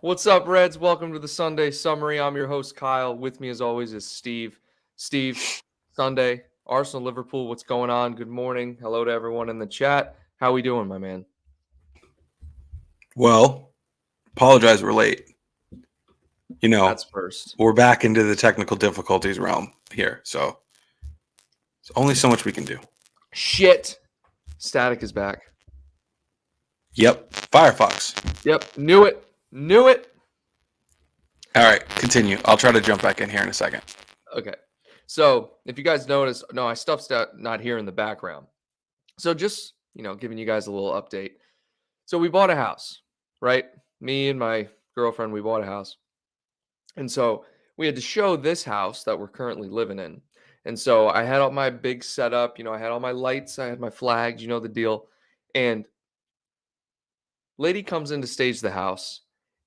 What's up, Reds? Welcome to the Sunday Summary. I'm your host, Kyle. With me, as always, is Steve. Steve, Sunday, Arsenal, Liverpool. What's going on? Good morning. Hello to everyone in the chat. How we doing, my man? Well, apologize we're late. That's first. We're back into the technical difficulties realm here, so there's only so much we can do. Shit. Static is back. Yep, Firefox. Yep, knew it. Knew it. All right, continue. I'll try to jump back in here in a second. Okay. So, if you guys notice, my stuff's not here in the background. So, just, giving you guys a little update. So, we bought a house, right? Me and my girlfriend, we bought a house. And so we had to show this house that we're currently living in. And so I had all my big setup, I had all my lights, I had my flags, you know the deal. And lady comes in to stage the house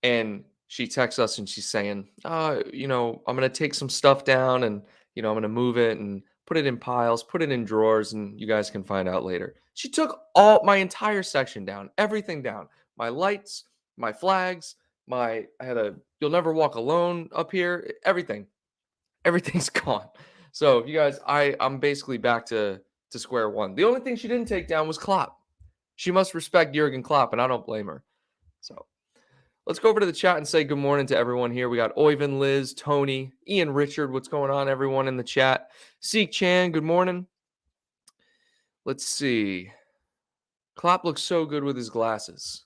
and she texts us and she's saying, I'm going to take some stuff down and, I'm going to move it and put it in piles, put it in drawers, and you guys can find out later. She took my entire section down, everything down, my lights, my flags, I had a "You'll Never Walk Alone" up here. Everything's gone. So you guys, I'm basically back to square one. The only thing she didn't take down was Klopp. She must respect Jurgen Klopp, and I don't blame her. So let's go over to the chat and say good morning to everyone here. We got Oyvind, Liz, Tony, Ian, Richard. What's going on, everyone in the chat? Seek Chan, good morning. Let's see. Klopp looks so good with his glasses.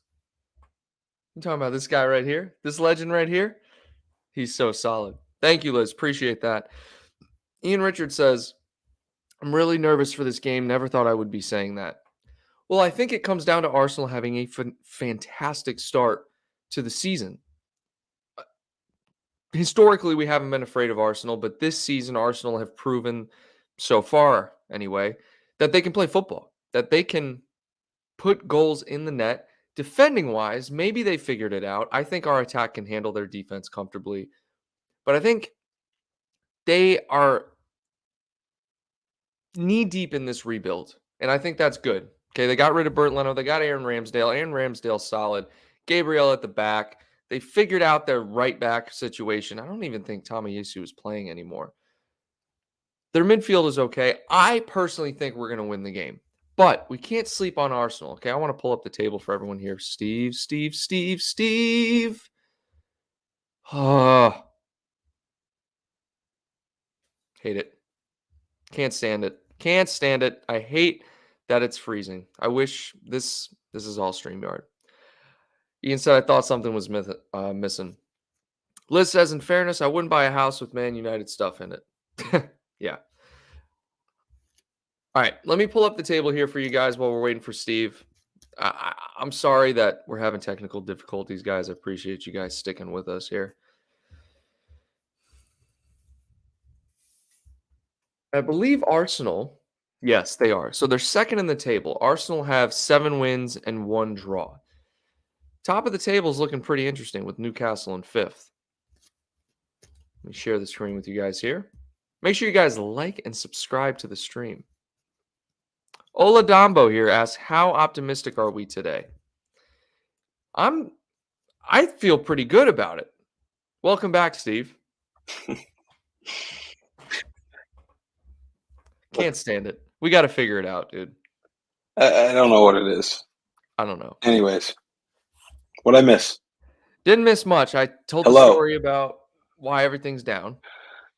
I'm talking about this guy right here, this legend right here. He's so solid. Thank you, Liz. Appreciate that. Ian Richard says, I'm really nervous for this game. Never thought I would be saying that. Well, I think it comes down to Arsenal having a fantastic start to the season. Historically, we haven't been afraid of Arsenal, but this season, Arsenal have proven, so far anyway, that they can play football, that they can put goals in the net. Defending wise, maybe they figured it out. I think our attack can handle their defense comfortably. But I think they are knee deep in this rebuild. And I think that's good. Okay, they got rid of Bert Leno. They got Aaron Ramsdale. Aaron Ramsdale solid. Gabriel at the back. They figured out their right back situation. I don't even think Tomiyasu is playing anymore. Their midfield is okay. I personally think we're going to win the game. But we can't sleep on Arsenal. Okay, I want to pull up the table for everyone here. Steve. Hate it. Can't stand it. I hate that it's freezing. I wish this is all StreamYard. Ian said, I thought something was missing. Liz says, in fairness, I wouldn't buy a house with Man United stuff in it. Yeah. All right, let me pull up the table here for you guys while we're waiting for Steve. I'm sorry that we're having technical difficulties, guys. I appreciate you guys sticking with us here. I believe Arsenal, yes, they are. So they're second in the table. Arsenal have 7 wins and 1 draw. Top of the table is looking pretty interesting with Newcastle in 5th. Let me share the screen with you guys here. Make sure you guys like and subscribe to the stream. Ola Dombo here asks, how optimistic are we today? I feel pretty good about it. Welcome back, Steve. Can't stand it. We got to figure it out, dude. I don't know what it is. I don't know. Anyways, what'd I miss? Didn't miss much. I told the story about why everything's down.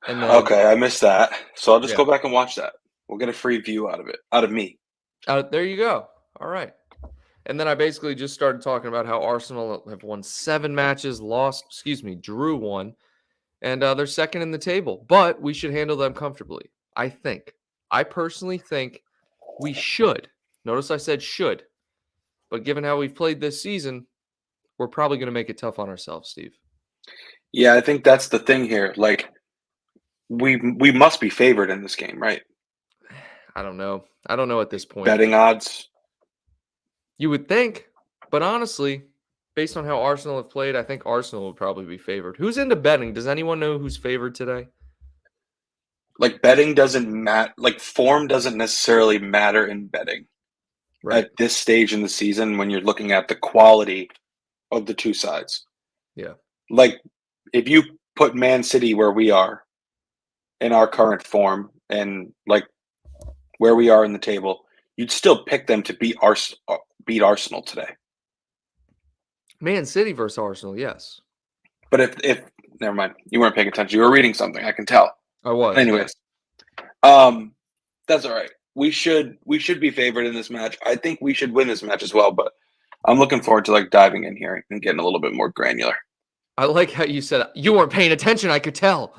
And then, okay, I missed that. So I'll just go back and watch that. We'll get a free view out of me. There you go. All right. And then I basically just started talking about how Arsenal have won 7 matches, drew 1, and they're second in the table. But we should handle them comfortably, I think. I personally think we should. Notice I said should. But given how we've played this season, we're probably going to make it tough on ourselves, Steve. Yeah, I think that's the thing here. Like, we must be favored in this game, right? I don't know. I don't know at this point. Betting odds? You would think. But honestly, based on how Arsenal have played, I think Arsenal would probably be favored. Who's into betting? Does anyone know who's favored today? Like, betting doesn't matter. Like, form doesn't necessarily matter in betting. Right. At this stage in the season when you're looking at the quality of the two sides. Yeah. Like, if you put Man City where we are in our current form and like where we are in the table, you'd still pick them to beat Arsenal today. Man City versus Arsenal, yes. But if never mind, you weren't paying attention. You were reading something. I can tell. I was, yeah. Anyways, that's all right. We should be favored in this match. I think we should win this match as well. But I'm looking forward to like diving in here and getting a little bit more granular. I like how you said you weren't paying attention. I could tell.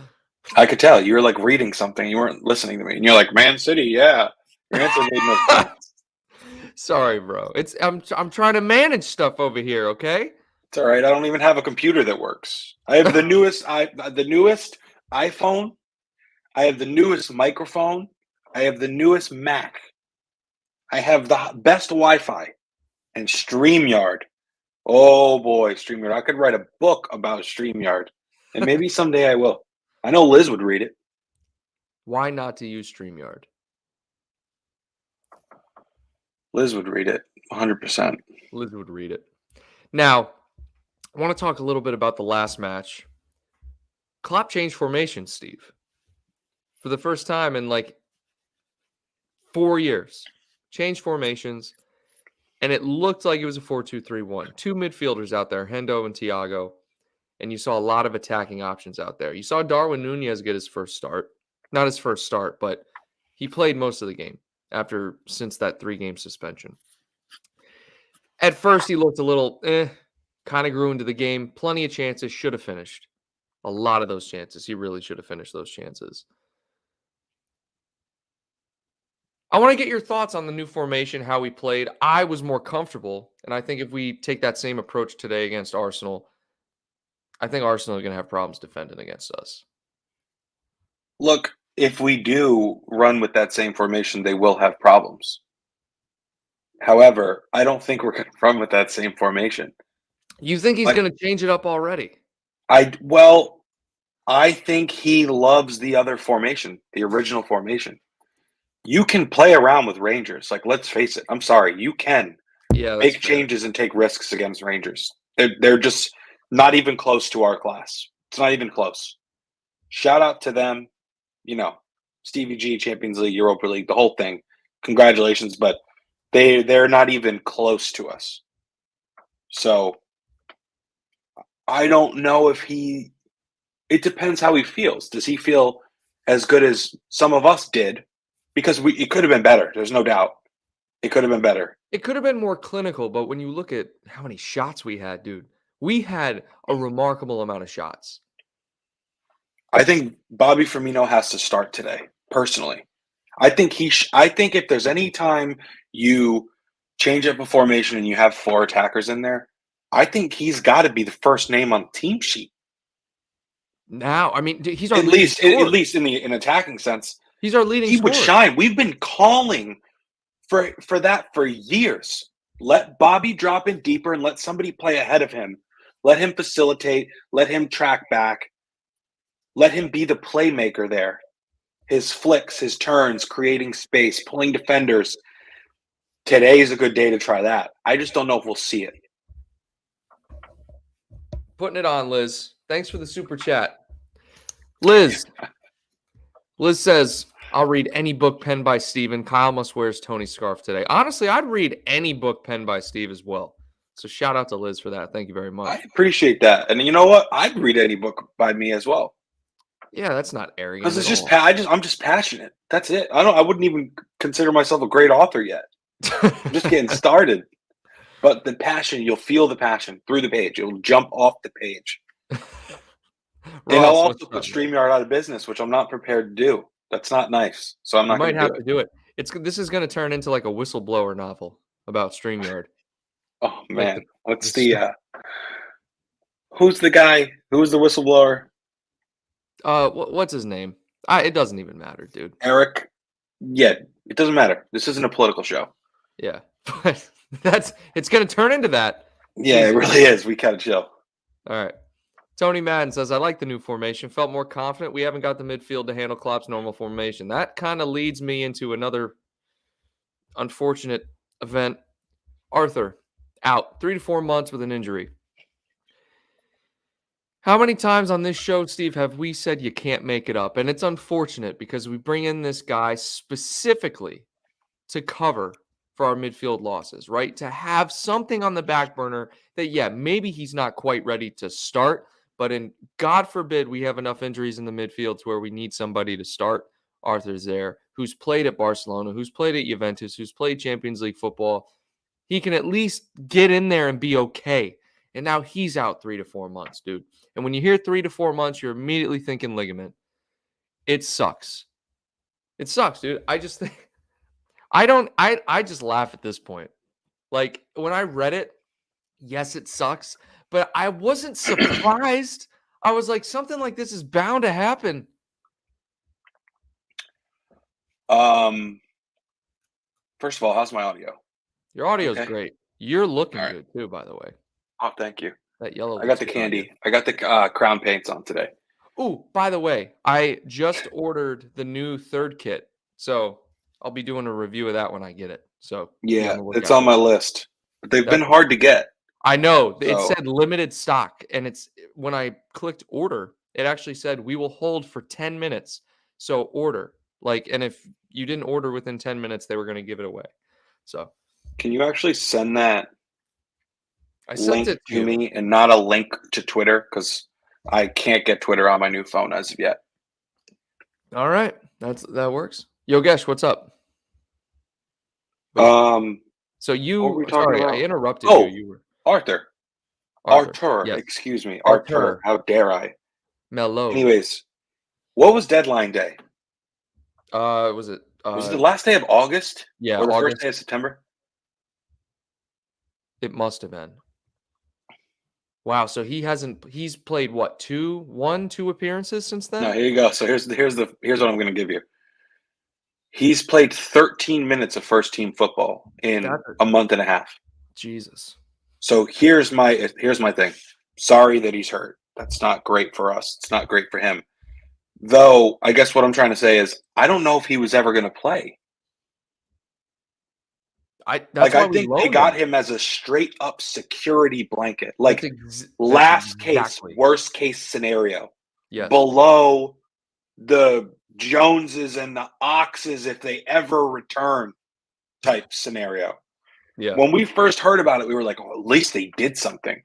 I could tell you were like reading something. You weren't listening to me, and you're like, "Man City, yeah." Your answer made no sense. Sorry, bro. I'm trying to manage stuff over here, okay? It's all right. I don't even have a computer that works. I have the newest iPhone. I have the newest microphone. I have the newest Mac. I have the best Wi-Fi and StreamYard. Oh boy, StreamYard. I could write a book about StreamYard, and maybe someday I will. I know Liz would read it. Why not to use StreamYard? Liz would read it 100%. Liz would read it. Now, I want to talk a little bit about the last match. Klopp changed formation, Steve. For the first time in like 4 years. Changed formations, and it looked like it was a 4-2-3-1. Two midfielders out there, Hendo and Thiago, and you saw a lot of attacking options out there. You saw Darwin Nunez get his first start. Not his first start, but he played most of the game since that 3-game suspension. At first, he looked a little kind of grew into the game. Plenty of chances, should have finished. A lot of those chances. He really should have finished those chances. I want to get your thoughts on the new formation, how we played. I was more comfortable, and I think if we take that same approach today against Arsenal, I think Arsenal are going to have problems defending against us. Look, if we do run with that same formation, they will have problems. However, I don't think we're going to run with that same formation. You think he's going to change it up already? I think he loves the other formation, the original formation. You can play around with Rangers. Like, let's face it. I'm sorry. You can make changes and take risks against Rangers. They're just not even close to our class. It's not even close. Shout out to them. You know, Stevie G, Champions League, Europa League, the whole thing. Congratulations, but they're not even close to us. So I don't know if it depends how he feels. Does he feel as good as some of us did? Because it could have been better. There's no doubt. It could have been better. It could have been more clinical, but when you look at how many shots we had, dude, we had a remarkable amount of shots. I think Bobby Firmino has to start today, personally. I think if there's any time you change up a formation and you have 4 attackers in there, I think he's got to be the first name on the team sheet. Now, I mean, he's our at least in the attacking sense. He's our leading. He would shine. We've been calling for that for years. Let Bobby drop in deeper and let somebody play ahead of him. Let him facilitate. Let him track back. Let him be the playmaker there. His flicks, his turns, creating space, pulling defenders. Today is a good day to try that. I just don't know if we'll see it. Putting it on, Liz. Thanks for the super chat. Liz says, I'll read any book penned by Steven. Kyle must wear his Tony scarf today. Honestly, I'd read any book penned by Steve as well. So shout out to Liz for that. Thank you very much. I appreciate that. And you know what? I'd read any book by me as well. Yeah, that's not arrogant. Because it's just I'm just passionate. That's it. I wouldn't even consider myself a great author yet. I'm just getting started. But the passion, you'll feel the passion through the page. It'll jump off the page. And I'll also put StreamYard out of business, which I'm not prepared to do. That's not nice. So I'm not going to do it. You might have to do it. This is going to turn into like a whistleblower novel about StreamYard. Oh, man. What's who's the guy? Who's the whistleblower? What's his name? It doesn't even matter, dude. Eric. Yeah, it doesn't matter. This isn't a political show. Yeah, but it's going to turn into that. Yeah, it really is. We gotta chill. All right. Tony Madden says, I like the new formation. Felt more confident. We haven't got the midfield to handle Klopp's normal formation. That kind of leads me into another unfortunate event. Arthur, out 3 to 4 months with an injury. How many times on this show, Steve, have we said you can't make it up? And it's unfortunate because we bring in this guy specifically to cover for our midfield losses, right? To have something on the back burner that, yeah, maybe he's not quite ready to start, but God forbid we have enough injuries in the midfield to where we need somebody to start. Arthur's there, who's played at Barcelona, who's played at Juventus, who's played Champions League football. He can at least get in there and be okay. And now he's out 3 to 4 months, dude. And when you hear 3 to 4 months, you're immediately thinking ligament. It sucks. It sucks, dude. I just think I just laugh at this point. Like when I read it, yes, it sucks, but I wasn't surprised. I was like, something like this is bound to happen. First of all, how's my audio? Your audio's great. You're looking good too, by the way. Oh, thank you. That yellow. I got the candy. I got the crown paints on today. Oh, by the way, I just ordered the new third kit, so I'll be doing a review of that when I get it. So yeah, it's on my list. But they've been hard to get. I know. It said limited stock, and it's when I clicked order, it actually said we will hold for 10 minutes. So order. And if you didn't order within 10 minutes, they were going to give it away. So can you actually send that link to me and not a link to Twitter? Because I can't get Twitter on my new phone as of yet. All right. That works. Yogesh, what's up? So you sorry, I interrupted you. You were Arthur. Yes. Excuse me. Arthur. How dare I? Mellow. Anyways, what was deadline day? Was it the last day of August? Yeah, or the first day of September? It must have been. Wow, so he's played what, two appearances since then? No, here you go. So here's what I'm going to give you. He's played 13 minutes of first team football in a month and a half. Jesus. So here's my thing. Sorry that he's hurt. That's not great for us. It's not great for him. Though, I guess what I'm trying to say is I don't know if he was ever going to play. I think they got him as a straight up security blanket. Like last case, worst case scenario. Yes. Below the Joneses and the Oxes if they ever return type scenario. Yeah. When we first heard about it, we were like, oh, at least they did something.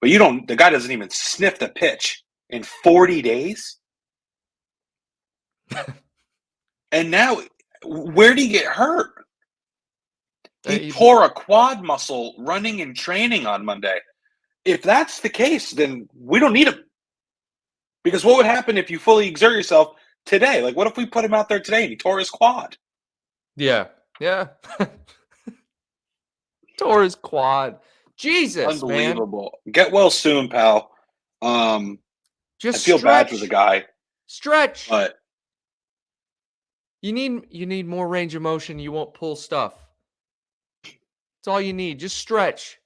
But the guy doesn't even sniff the pitch in 40 days. And now, where did he get hurt? He tore a quad muscle running and training on Monday. If that's the case, then we don't need him. Because what would happen if you fully exert yourself today? Like, what if we put him out there today and he tore his quad? Yeah. Yeah. Tore his quad. Jesus, unbelievable. Man. Get well soon, pal. I feel bad for the guy. Stretch. But you need more range of motion. You won't pull stuff. That's all you need. Just stretch.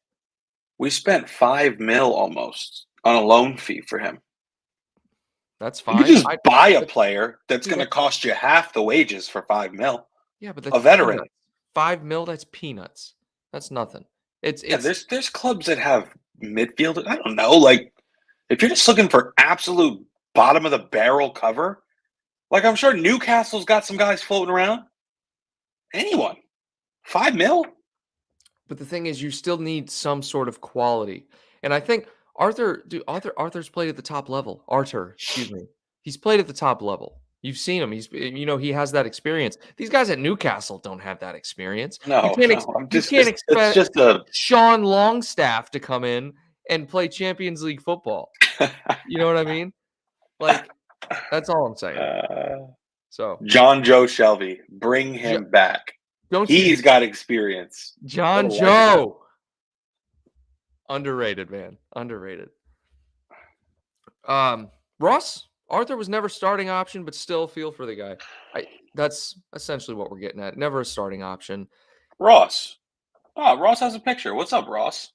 We spent $5 million almost on a loan fee for him. That's fine. You just buy a player that's going to cost you half the wages for $5 million. Yeah, but that's a veteran. Peanuts. $5 million, that's peanuts. That's nothing. There's clubs that have midfielders. I don't know. Like, if you're just looking for absolute bottom of the barrel cover, like I'm sure Newcastle's got some guys floating around. Anyone, $5 million. But the thing is, you still need some sort of quality, and I think Arthur's played at the top level. Excuse me, he's played at the top level. You've seen him. He has that experience. These guys at Newcastle don't have that experience. No, you can't expect Sean Longstaff to come in and play Champions League football. You know what I mean? Like, that's all I'm saying. So John Joe Shelby, bring him back. He's got experience. John Joe. Underrated, man. Underrated. Ross, Arthur was never starting option, but still feel for the guy. That's essentially what we're getting at. Never a starting option. Ross. Oh, Ross has a picture. What's up, Ross?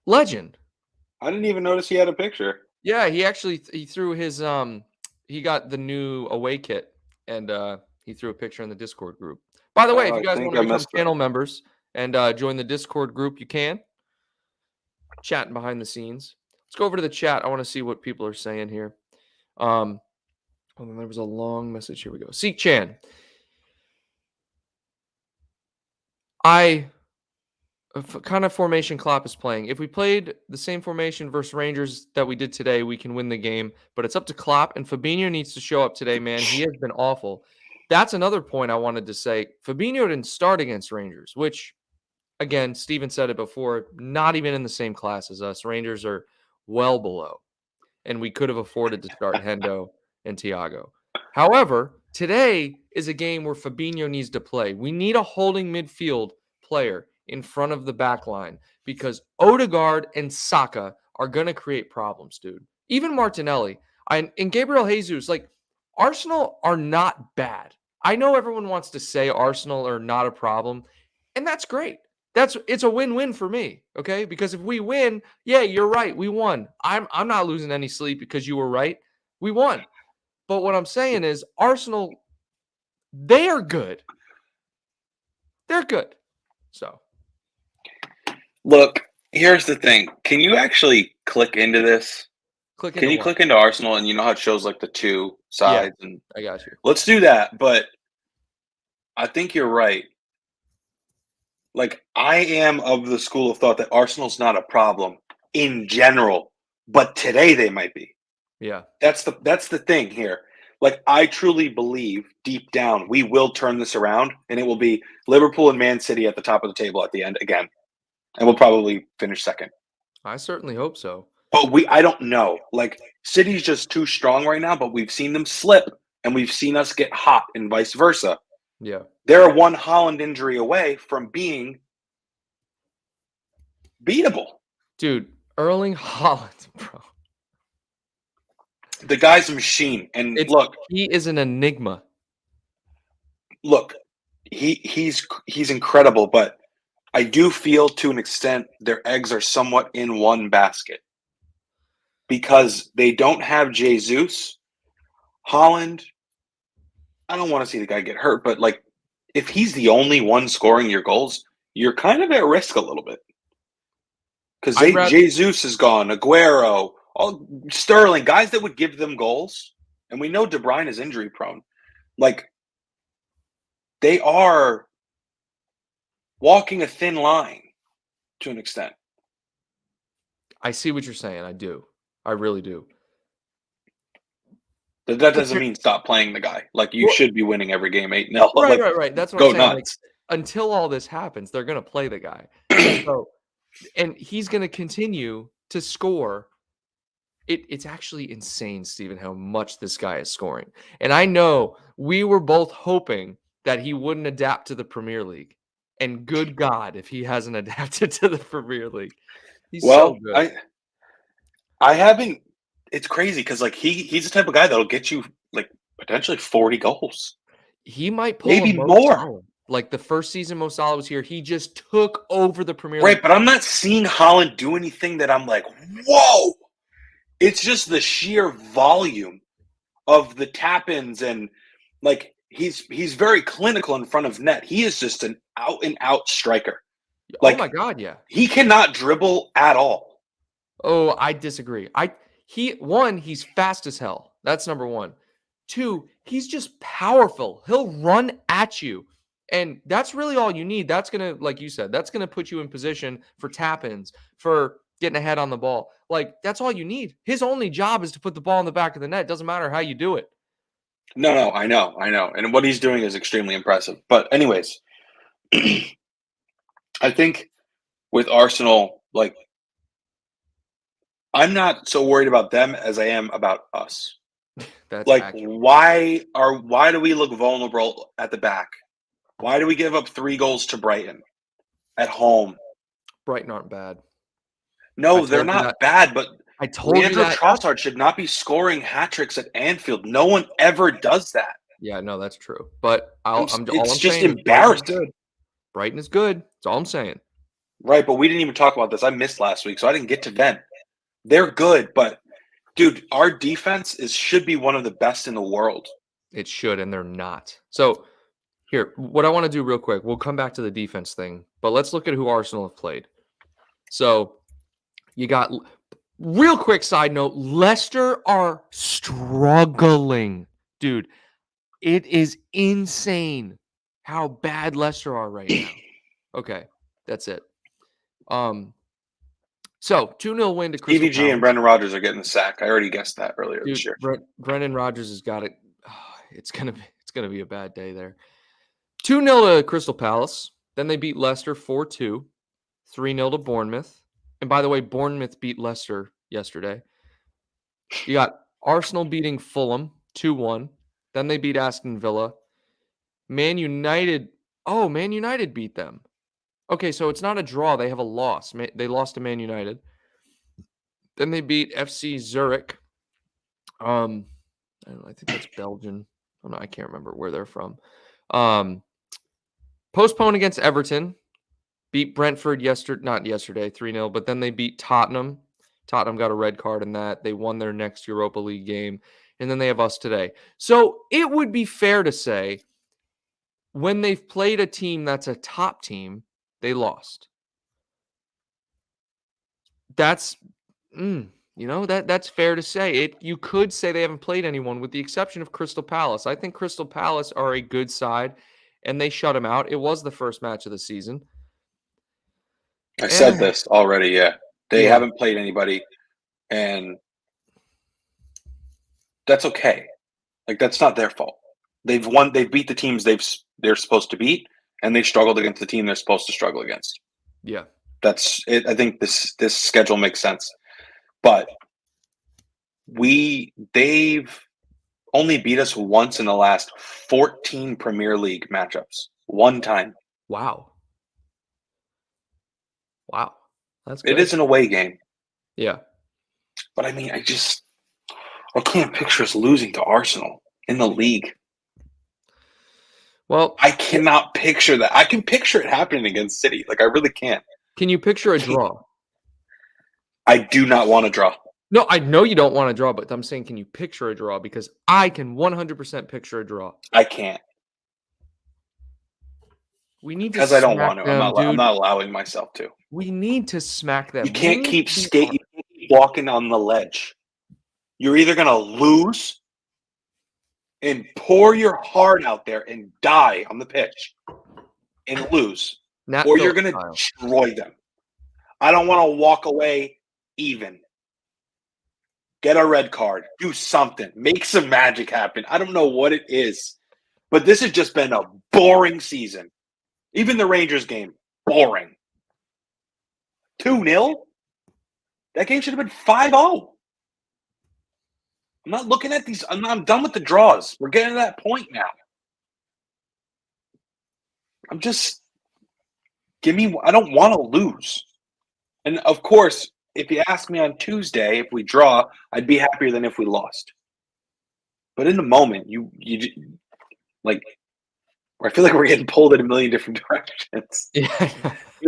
Legend. I didn't even notice he had a picture. Yeah, he actually threw his he got the new away kit and he threw a picture in the Discord group. By the way, if you guys want to become channel members and join the Discord group, you can. Chatting behind the scenes. Let's go over to the chat. I want to see what people are saying here. Oh, there was a long message. Here we go. Seek Chan. Kind of formation Klopp is playing. If we played the same formation versus Rangers that we did today, we can win the game. But it's up to Klopp, and Fabinho needs to show up today, man. He has been awful. That's another point I wanted to say. Fabinho didn't start against Rangers, which, again, Steven said it before, not even in the same class as us. Rangers are well below, and we could have afforded to start Hendo and Thiago. However, today is a game where Fabinho needs to play. We need a holding midfield player in front of the back line because Odegaard and Saka are going to create problems, dude. Even Martinelli and Gabriel Jesus, like Arsenal are not bad. I know everyone wants to say Arsenal are not a problem, and that's great. It's a win-win for me, okay? Because if we win, yeah, you're right, we won. I'm not losing any sleep because you were right. We won. But what I'm saying is Arsenal, they are good. They're good. So look, here's the thing. Can you actually click into this? Can you click into Arsenal and you know how it shows like the two sides? Yeah, and I got you. Let's do that. But I think you're right. Like, I am of the school of thought that Arsenal's not a problem in general, but today they might be. Yeah. That's the thing here. Like, I truly believe deep down we will turn this around and it will be Liverpool and Man City at the top of the table at the end again. And we'll probably finish second. I certainly hope so. But I don't know. Like, City's just too strong right now, but we've seen them slip and we've seen us get hot and vice versa. Yeah. They're one Haaland injury away from being beatable. Dude, Erling Haaland, bro. The guy's a machine. And he is an enigma. Look, he's incredible, but I do feel to an extent their eggs are somewhat in one basket. Because they don't have Jesus. Haaland, I don't want to see the guy get hurt, but like if he's the only one scoring your goals, you're kind of at risk a little bit. Because Jesus is gone, Aguero, all Sterling, guys that would give them goals, and we know De Bruyne is injury prone. Like, they are walking a thin line to an extent. I see what you're saying. I do. I really do. But that doesn't mean stop playing the guy. Like, you should be winning every game 8-0. Right. That's what I'm saying. Nuts. Like, until all this happens, they're going to play the guy. And he's going to continue to score. It's actually insane, Stephen, how much this guy is scoring. And I know we were both hoping that he wouldn't adapt to the Premier League. And good God, if he hasn't adapted to the Premier League. He's so good. I haven't. It's crazy because like he's the type of guy that'll get you like potentially 40 goals. He might pull maybe more. Salah. Like the first season Mo Salah was here, he just took over the Premier League. Right, but I'm not seeing Haaland do anything that I'm like, whoa. It's just the sheer volume of the tap-ins and like he's very clinical in front of net. He is just an out and out striker. Like, oh my God, yeah. He cannot dribble at all. Oh, I disagree. He's fast as hell. That's number one. Two, he's just powerful. He'll run at you. And that's really all you need. That's going to, like you said, that's going to put you in position for tap-ins, for getting ahead on the ball. Like, that's all you need. His only job is to put the ball in the back of the net. It doesn't matter how you do it. No, I know. And what he's doing is extremely impressive. But anyways, I think with Arsenal, like, I'm not so worried about them as I am about us. That's like accurate. Why do we look vulnerable at the back? Why do we give up 3 goals to Brighton at home? Brighton aren't bad. No, they're not bad, but I told you that Trossard should not be scoring hat tricks at Anfield. No one ever does that. Yeah, no, that's true. But it's just embarrassing. Brighton is good. That's all I'm saying. Right, but we didn't even talk about this. I missed last week, so I didn't get to vent. They're good, but dude, our defense should be one of the best in the world. It should, and they're not. So here, what I want to do real quick, we'll come back to the defense thing, but let's look at who Arsenal have played. So you got Real quick side note, Leicester are struggling. Dude, it is insane how bad Leicester are right now. Okay, that's it. So 2-0 win to Crystal Stevie G Palace. and Brendan Rodgers are getting the sack. I already guessed that earlier Dude, this year. Brendan Rodgers has got it. It's gonna be a bad day there. 2-0 to Crystal Palace. Then they beat Leicester 4-2. 3-0 to Bournemouth. And by the way, Bournemouth beat Leicester yesterday. You got Arsenal beating Fulham 2-1. Then they beat Aston Villa. Man United beat them. Okay, so it's not a draw. They have a loss. They lost to Man United. Then they beat FC Zurich. I don't know, I think that's Belgian. I can't remember where they're from. Postponed against Everton. Beat Brentford not yesterday, 3-0, but then they beat Tottenham. Tottenham got a red card in that. They won their next Europa League game. And then they have us today. So it would be fair to say when they've played a team that's a top team, they lost. That's, that's fair to say. You could say they haven't played anyone with the exception of Crystal Palace. I think Crystal Palace are a good side, and they shut them out. It was the first match of the season. I said this already, yeah. They haven't played anybody, and that's okay. Like, that's not their fault. They've beat the teams they're supposed to beat, and they struggled against the team they're supposed to struggle against. Yeah. That's it. I think this schedule makes sense. But they've only beat us once in the last 14 Premier League matchups. One time. Wow. That's good. It is an away game. Yeah. But I mean, I can't picture us losing to Arsenal in the league. Well, I cannot picture that. I can picture it happening against City. Like, I really can't. Can you picture a draw? I do not want to draw. No, I know you don't want to draw, but I'm saying, can you picture a draw? Because I can 100% picture a draw. I can't. We need to. Because I don't want to. I'm not allowing myself to. We need to smack them. You can't keep skating, walking on the ledge. You're either going to lose and pour your heart out there and die on the pitch and lose, or you're going to destroy them. I don't want to walk away even. Get a red card. Do something. Make some magic happen. I don't know what it is, but this has just been a boring season. Even the Rangers game, boring. 2-0? That game should have been 5-0. I'm not looking at these. I'm done with the draws. We're getting to that point now. I don't want to lose. And of course, if you ask me on Tuesday if we draw, I'd be happier than if we lost. But in the moment, you like, I feel like we're getting pulled in a million different directions. Yeah.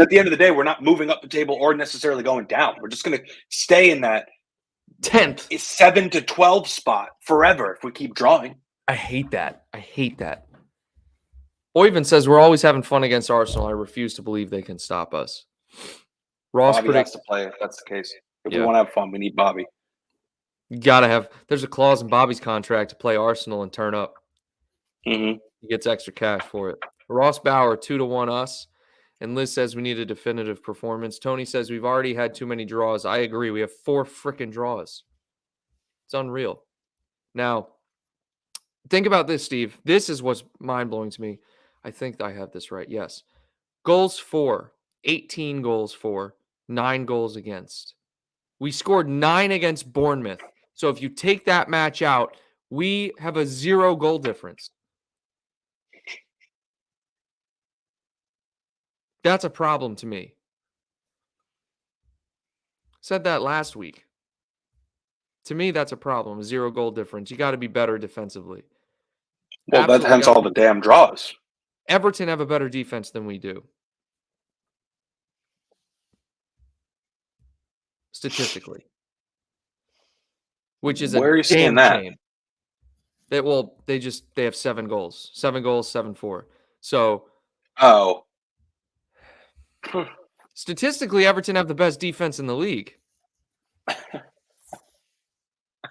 At the end of the day, we're not moving up the table or necessarily going down. We're just going to stay in that 10th, 7 to 12 spot forever if we keep drawing. I hate that. Oyvind says we're always having fun against Arsenal. I refuse to believe they can stop us. Ross Bobby has to play if that's the case. If we want to have fun, we need Bobby. You gotta have. There's a clause in Bobby's contract to play Arsenal and turn up. Mm-hmm. He gets extra cash for it. Ross Bauer 2-1 us, and Liz says we need a definitive performance. Tony says we've already had too many draws. I agree. We have 4 freaking draws. It's unreal. Now, think about this, Steve. This is what's mind-blowing to me. I think I have this right. Yes. Goals for, 18 goals for, 9 goals against. We scored 9 against Bournemouth. So if you take that match out, we have a 0 goal difference. That's a problem to me. Said that last week. To me, that's a problem. 0 goal difference. You got to be better defensively. Well, that hence all the damn draws. Everton have a better defense than we do. Statistically. Which is Where are you seeing that? Shame. They have 7 goals. 7 goals, 7-4. So statistically, Everton have the best defense in the league.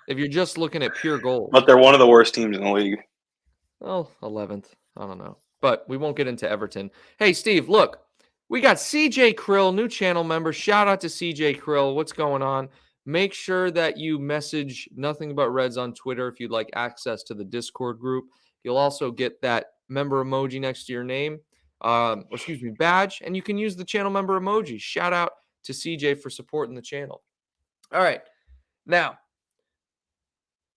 If you're just looking at pure goals. But they're one of the worst teams in the league. Well, 11th. I don't know. But we won't get into Everton. Hey, Steve, look. We got CJ Krill, new channel member. Shout out to CJ Krill. What's going on? Make sure that you message Nothing But Reds on Twitter if you'd like access to the Discord group. You'll also get that member emoji next to your name, badge, and you can use the channel member emoji. Shout out to CJ for supporting the channel. All right. Now,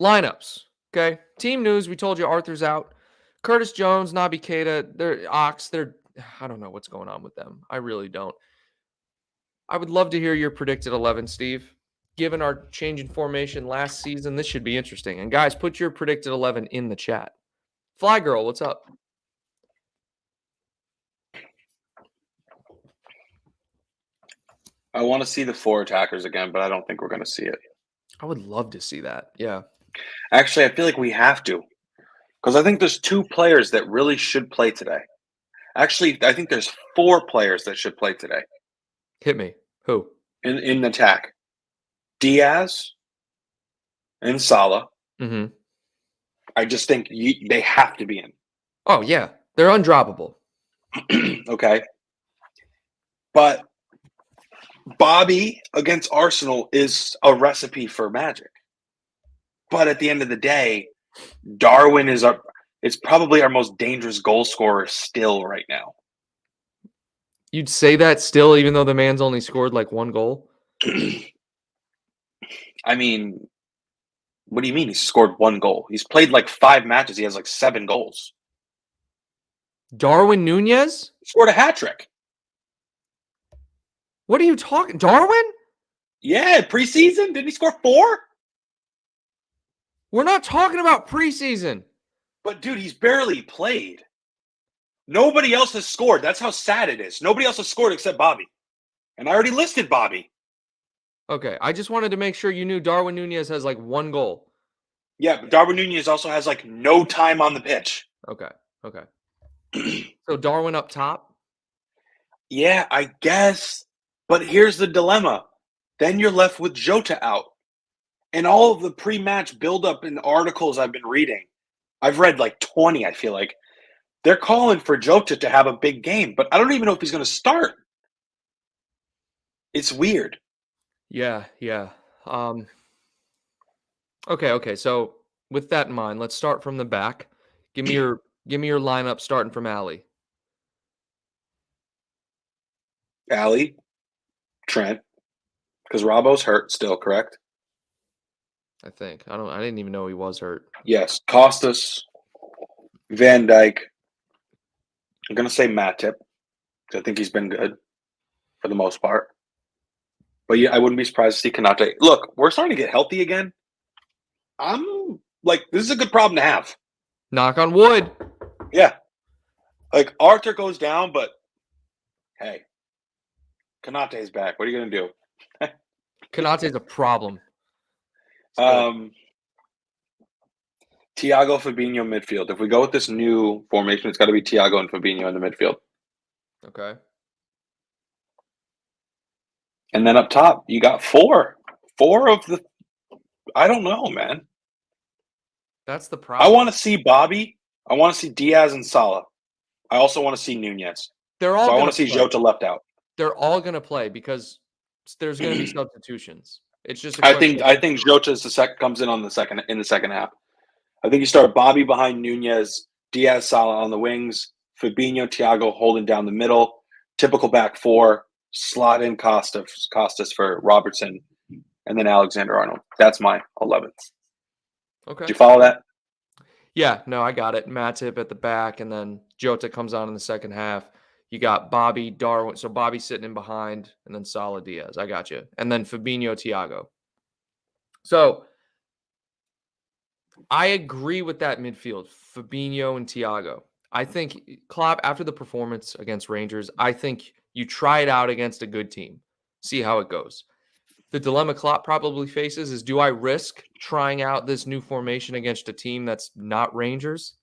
lineups. Okay. Team news. We told you Arthur's out. Curtis Jones, Naby Keita, I don't know what's going on with them. I really don't. I would love to hear your predicted 11, Steve. Given our change in formation last season, this should be interesting. And guys, put your predicted 11 in the chat. Fly Girl, what's up? I want to see the 4 attackers again, but I don't think we're going to see it. I would love to see that. Yeah. Actually, I feel like we have to. Because I think there's 2 players that really should play today. Actually, I think there's 4 players that should play today. Hit me. Who? In attack. Diaz and Salah. Mm-hmm. I just think they have to be in. Oh, yeah. They're undroppable. Okay. But Bobby against Arsenal is a recipe for magic. But at the end of the day, Darwin it's probably our most dangerous goal scorer still right now. You'd say that still, even though the man's only scored like 1 goal? I mean, what do you mean he scored 1 goal? He's played like 5 matches. He has like 7 goals. Darwin Nunez? He scored a hat trick. What are you talking? Darwin? Yeah, preseason. Didn't he score 4? We're not talking about preseason. But dude, he's barely played. Nobody else has scored. That's how sad it is. Nobody else has scored except Bobby. And I already listed Bobby. Okay, I just wanted to make sure you knew Darwin Nunez has like 1 goal. Yeah, but Darwin Nunez also has like no time on the pitch. Okay. So Darwin up top? Yeah, I guess. But here's the dilemma. Then you're left with Jota out. And all of the pre-match build-up in articles I've been reading, I've read like 20, I feel like. They're calling for Jota to have a big game, but I don't even know if he's going to start. It's weird. Yeah. Okay. So with that in mind, let's start from the back. Give me your lineup starting from Ali. Ali, Trent, because Robbo's hurt still, correct? I think. I didn't even know he was hurt. Yes. Costas, Van Dijk. I'm going to say Matip. I think he's been good for the most part. But yeah, I wouldn't be surprised to see Konate. Look, we're starting to get healthy again. I'm like, this is a good problem to have. Knock on wood. Yeah. Like, Arthur goes down, but hey, Konate's back. What are you going to do? Konate's a problem. Thiago, Fabinho, midfield. If we go with this new formation, it's got to be Thiago and Fabinho in the midfield. Okay. And then up top, you got 4. 4 of the – I don't know, man. That's the problem. I want to see Bobby. I want to see Diaz and Salah. I also want to see Nunez. I want to see Jota left out. They're all going to play because there's going to be substitutions. It's just I think Jota comes in in the second half. I think you start Bobby behind Nunez, Diaz, Salah on the wings, Fabinho, Thiago holding down the middle, typical back 4, slot in Costas for Robertson, and then Alexander-Arnold. That's my 11th. Okay. Do you follow that? Yeah, no, I got it. Matip at the back, and then Jota comes on in the second half. You got Bobby, Darwin. So Bobby sitting in behind, and then Salah, Diaz. I got you. And then Fabinho, Thiago. So I agree with that midfield, Fabinho and Thiago. I think Klopp, after the performance against Rangers, I think you try it out against a good team. See how it goes. The dilemma Klopp probably faces is, do I risk trying out this new formation against a team that's not Rangers?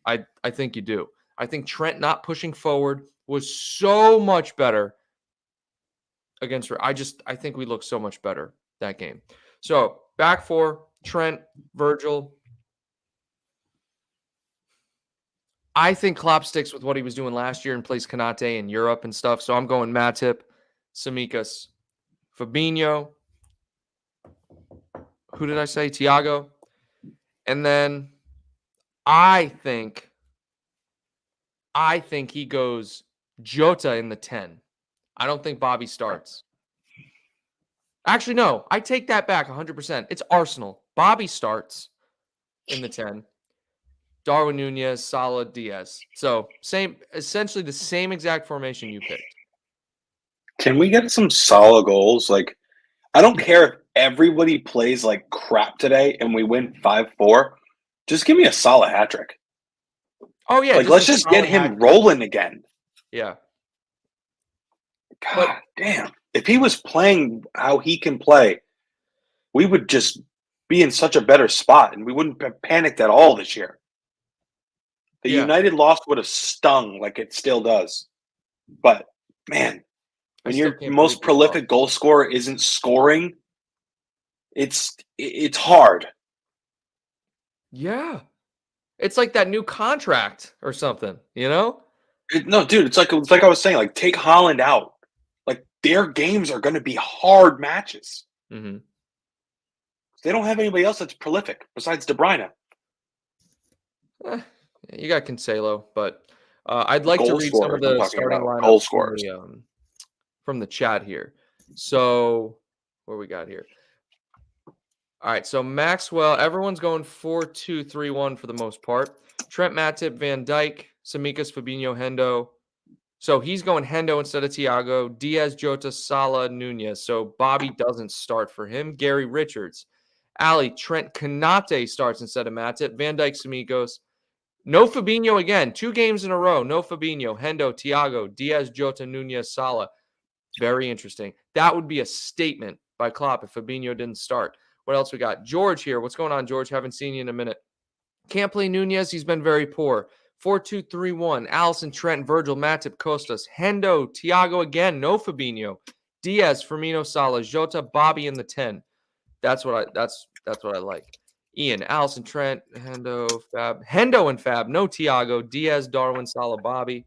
I think you do. I think Trent not pushing forward was so much better against her. I think we look so much better that game. So back four, Trent, Virgil. I think Klopp sticks with what he was doing last year and plays Konate in Europe and stuff. So I'm going Matip, Tsimikas, Fabinho. Who did I say? Thiago. And then I think he goes Jota in the 10. I don't think Bobby starts. Actually, no. I take that back 100%. It's Arsenal. Bobby starts in the 10. Darwin Nunez, Salah, Diaz. So essentially the same exact formation you picked. Can we get some Salah goals? Like, I don't care if everybody plays like crap today and we win 5-4. Just give me a Salah hat trick. Oh yeah, like let's just get him rolling again. Yeah. God damn! If he was playing how he can play, we would just be in such a better spot, and we wouldn't have panicked at all this year. The United loss would have stung like it still does. But man, when your most prolific goal scorer isn't scoring, it's hard. Yeah. It's like that new contract or something, you know? No, dude, it's like I was saying, like take Haaland out. Like their games are going to be hard matches. Mm-hmm. They don't have anybody else that's prolific besides De Bruyne. You got Cancelo, but I'd like to read some of the starting lineups goal scorers from the chat here. So what we got here? All right, so Maxwell, everyone's going 4-2-3-1 for the most part. Trent, Matip, Van Dijk, Tsimikas, Fabinho, Hendo. So he's going Hendo instead of Thiago. Diaz, Jota, Salah, Nunez. So Bobby doesn't start for him. Gary Richards. Ali, Trent, Konate starts instead of Matip. Van Dijk, Tsimikas. No Fabinho again. 2 games in a row. No Fabinho, Hendo, Thiago, Diaz, Jota, Nunez, Salah. Very interesting. That would be a statement by Klopp if Fabinho didn't start. What else we got? George here. What's going on, George? Haven't seen you in a minute. Can't play Nunez. He's been very poor. 4-2-3-1. Allison, Trent, Virgil, Matip, Costas, Hendo, Thiago again. No Fabinho. Diaz, Firmino, Salah, Jota, Bobby in the 10. That's what I like. Ian, Allison, Trent, Hendo, Fab. Hendo and Fab. No Thiago. Diaz, Darwin, Salah, Bobby.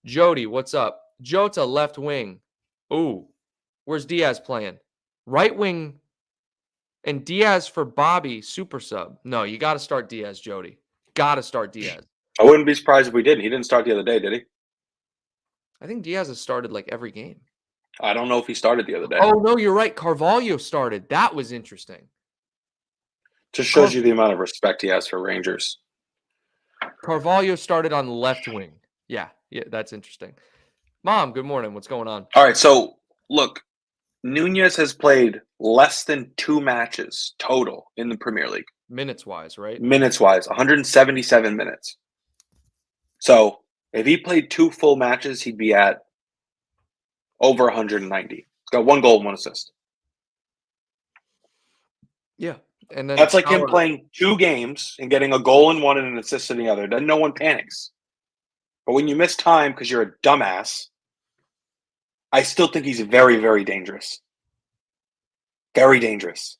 Jody, what's up? Jota, left wing. Ooh. Where's Diaz playing? Right wing. And Diaz for Bobby, super sub. No, you got to start Diaz, Jody. Got to start Diaz. I wouldn't be surprised if we didn't. He didn't start the other day, did he? I think Diaz has started like every game. I don't know if he started the other day. Oh, no, you're right. Carvalho started. That was interesting. Just shows you the amount of respect he has for Rangers. Carvalho started on left wing. Yeah, that's interesting. Mom, good morning. What's going on? All right, so look, Nunez has played less than 2 matches total in the Premier League. Minutes-wise, right? Minutes-wise, 177 minutes. So if he played 2 full matches, he'd be at over 190. He's got 1 goal and 1 assist. Yeah. And then that's like him playing 2 games and getting a goal in one and an assist in the other. Then no one panics. But when you miss time because you're a dumbass, I still think he's very, very dangerous. Very dangerous.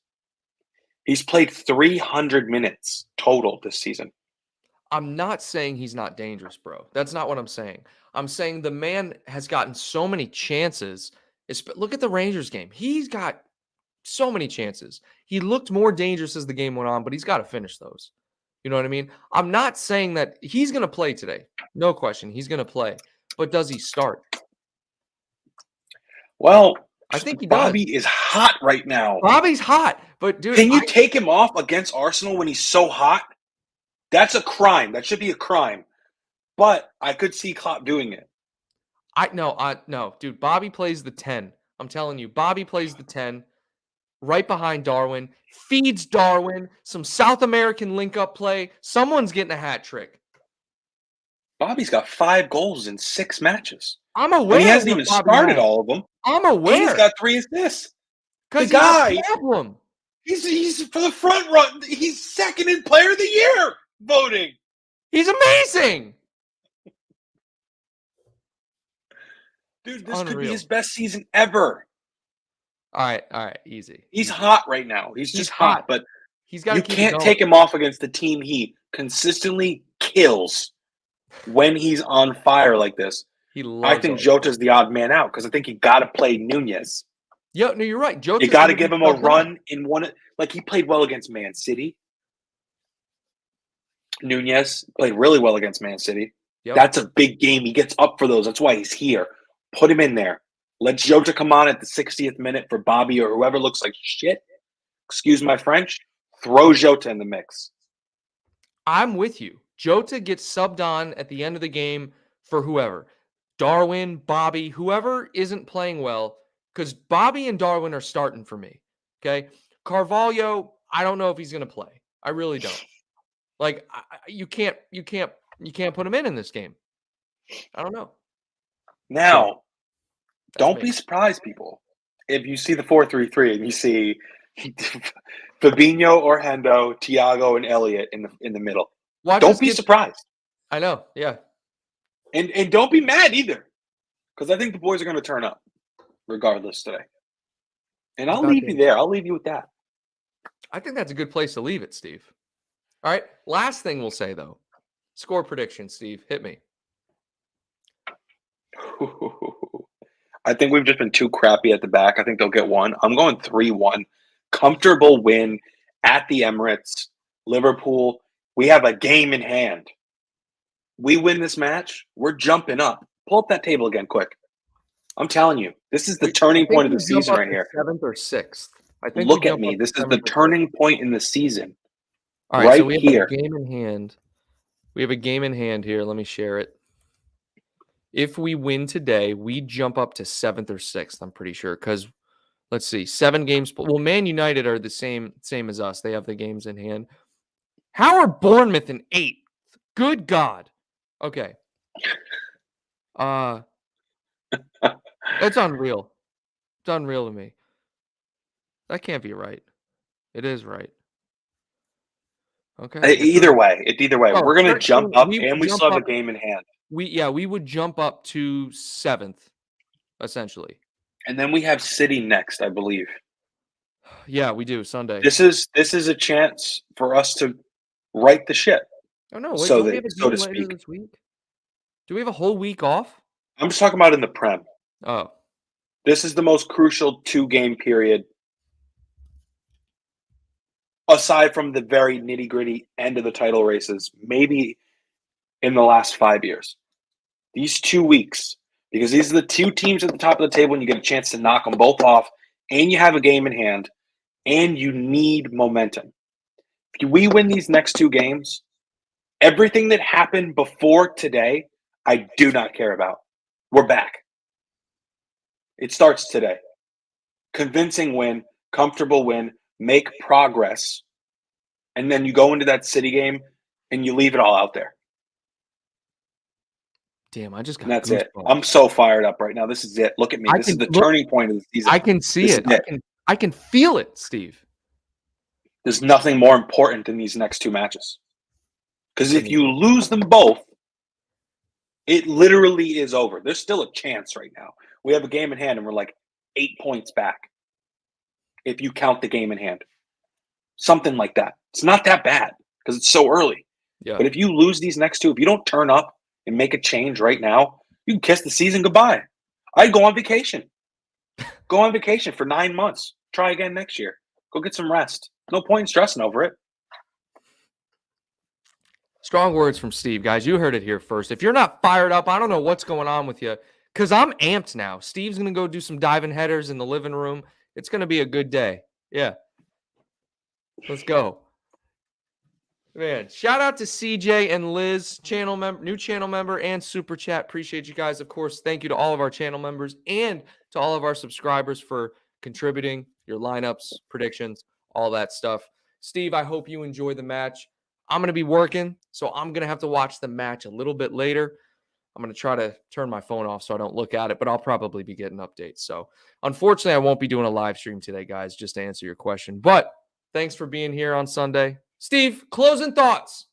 He's played 300 minutes total this season. I'm not saying he's not dangerous, bro. That's not what I'm saying. I'm saying the man has gotten so many chances. Look at the Rangers game. He's got so many chances. He looked more dangerous as the game went on, but he's got to finish those. You know what I mean? I'm not saying that he's going to play today. No question. He's going to play. But does he start? Well, I think he does. Bobby is hot right now. Bobby's hot. But, dude, can you take him off against Arsenal when he's so hot? That's a crime. That should be a crime. But I could see Klopp doing it. No, dude. Bobby plays the 10. I'm telling you. Bobby plays the 10. Right behind Darwin, feeds Darwin, some South American link-up play. Someone's getting a hat trick. Bobby's got 5 goals in 6 matches. I'm aware. And he hasn't even started all of them. I'm aware. And he's got 3 assists. The guy, problem. He's for the front run. He's second in Player of the Year voting. He's amazing. Dude, this could be his best season ever. All right, easy. He's easy. hot right now. He's just hot, but he's got to you keep it can't going. take him off against the team he consistently kills when he's on fire like this. I think Jota's the odd man out because I think you got to play Nunez. Yeah, no, you're right. You got to give him a run in one. Like he played well against Man City. Nunez played really well against Man City. Yep. That's a big game. He gets up for those. That's why he's here. Put him in there. Let Jota come on at the 60th minute for Bobby or whoever looks like shit. Excuse my French. Throw Jota in the mix. I'm with you. Jota gets subbed on at the end of the game for whoever. Darwin, Bobby, whoever isn't playing well, because Bobby and Darwin are starting for me. Okay. Carvalho, I don't know if he's going to play. I really don't. Like you can't put him in this game. I don't know. Now, don't be surprised, people, if you see the 4-3-3 and you see Fabinho or Hendo, Thiago, and Elliott in the middle. Don't be surprised. I know, yeah. And don't be mad either, because I think the boys are going to turn up regardless today. And I'll leave you there. I'll leave you with that. I think that's a good place to leave it, Steve. All right. Last thing we'll say, though. Score prediction, Steve. Hit me. I think we've just been too crappy at the back. I think they'll get one. I'm going 3-1. Comfortable win at the Emirates. Liverpool, we have a game in hand. We win this match, we're jumping up. Pull up that table again quick. I'm telling you, this is the turning point of the season right here. 7th or 6th. Look at me. This is the turning point in the season. All right, so we have a game in hand. We have a game in hand here. Let me share it. If we win today, we jump up to 7th or 6th, I'm pretty sure. Because, let's see, 7 games. Well, Man United are the same as us. They have the games in hand. How are Bournemouth in 8th? Good God. Okay. It's unreal. It's unreal to me. That can't be right. It is right. Okay. Either way. We're going to jump up, and we still have a game in hand. We would jump up to 7th, essentially. And then we have City next, I believe. Yeah, we do Sunday. This is a chance for us to right the ship. Oh no! Wait, so to speak. This week? Do we have a whole week off? I'm just talking about in the Prem. Oh, this is the most crucial 2-game period, aside from the very nitty-gritty end of the title races, maybe in the last 5 years. These 2 weeks, because these are the 2 teams at the top of the table, and you get a chance to knock them both off, and you have a game in hand, and you need momentum. If we win these next 2 games, everything that happened before today, I do not care about. We're back. It starts today. Convincing win, comfortable win, make progress, and then you go into that City game and you leave it all out there. Damn, I just got. And that's it. I'm so fired up right now. This is it. Look at me. This is the turning point of the season. I can see it. I can feel it, Steve. There's nothing more important than these next 2 matches. Because if you lose them both, it literally is over. There's still a chance right now. We have a game in hand, and we're like 8 points back. If you count the game in hand. Something like that. It's not that bad because it's so early. Yeah. But if you lose these next 2, if you don't turn up and make a change right now, you can kiss the season goodbye. I'd go on vacation. Go on vacation for 9 months. Try again next year. Go get some rest. No point in stressing over it. Strong words from Steve, guys. You heard it here first. If you're not fired up, I don't know what's going on with you, because I'm amped now. Steve's going to go do some diving headers in the living room. It's going to be a good day. Yeah. Let's go. Man, shout out to CJ and Liz, new channel member and super chat. Appreciate you guys. Of course, thank you to all of our channel members and to all of our subscribers for contributing, your lineups, predictions, all that stuff. Steve, I hope you enjoy the match. I'm going to be working, so I'm going to have to watch the match a little bit later. I'm going to try to turn my phone off so I don't look at it, but I'll probably be getting updates. So, unfortunately, I won't be doing a live stream today, guys, just to answer your question. But thanks for being here on Sunday. Steve, closing thoughts.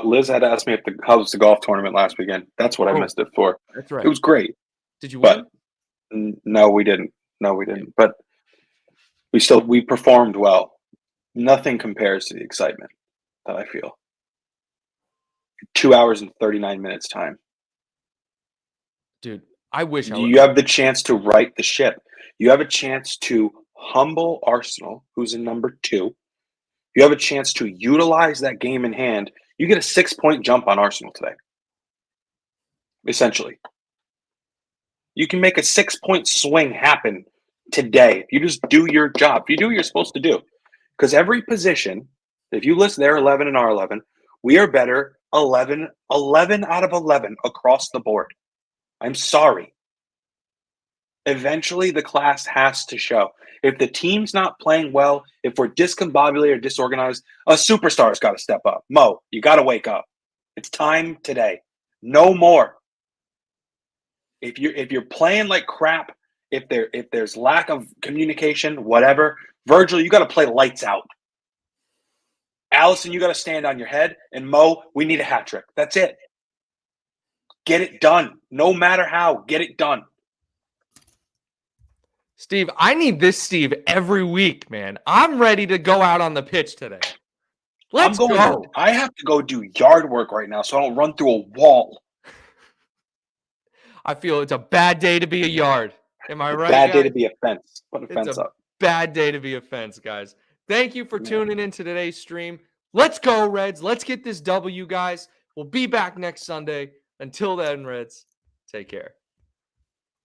Liz had asked me how was the golf tournament last weekend. That's what I missed it for. That's right. It was great. Did you win? No, we didn't. No, we didn't. But we performed well. Nothing compares to the excitement that I feel. 2 hours and 39 minutes time. Dude, I wish I You have the chance to right the ship. You have a chance to humble Arsenal, who's in number 2. You have a chance to utilize that game in hand. You get a 6-point jump on Arsenal today. Essentially. You can make a 6-point swing happen today if you just do your job. If you do what you're supposed to do. Because every position, if you list their 11 and our 11, we are better 11 out of 11 across the board. I'm sorry. Eventually, the class has to show. If the team's not playing well, if we're discombobulated or disorganized, a superstar's got to step up. Mo, you got to wake up. It's time today. No more. If you're playing like crap, if there's lack of communication, whatever, Virgil, you got to play lights out. Allison, you got to stand on your head, and Mo, we need a hat trick. That's it. Get it done. No matter how, get it done. Steve, I need this Steve every week, man. I'm ready to go out on the pitch today. Let's go. I have to go do yard work right now so I don't run through a wall. I feel it's a bad day to be a yard. Am I right, bad guys? Day to be a fence. Put a it's fence a up. Bad day to be a fence, guys. Thank you for tuning in to today's stream. Let's go, Reds. Let's get this W, guys. We'll be back next Sunday. Until then, Reds, take care.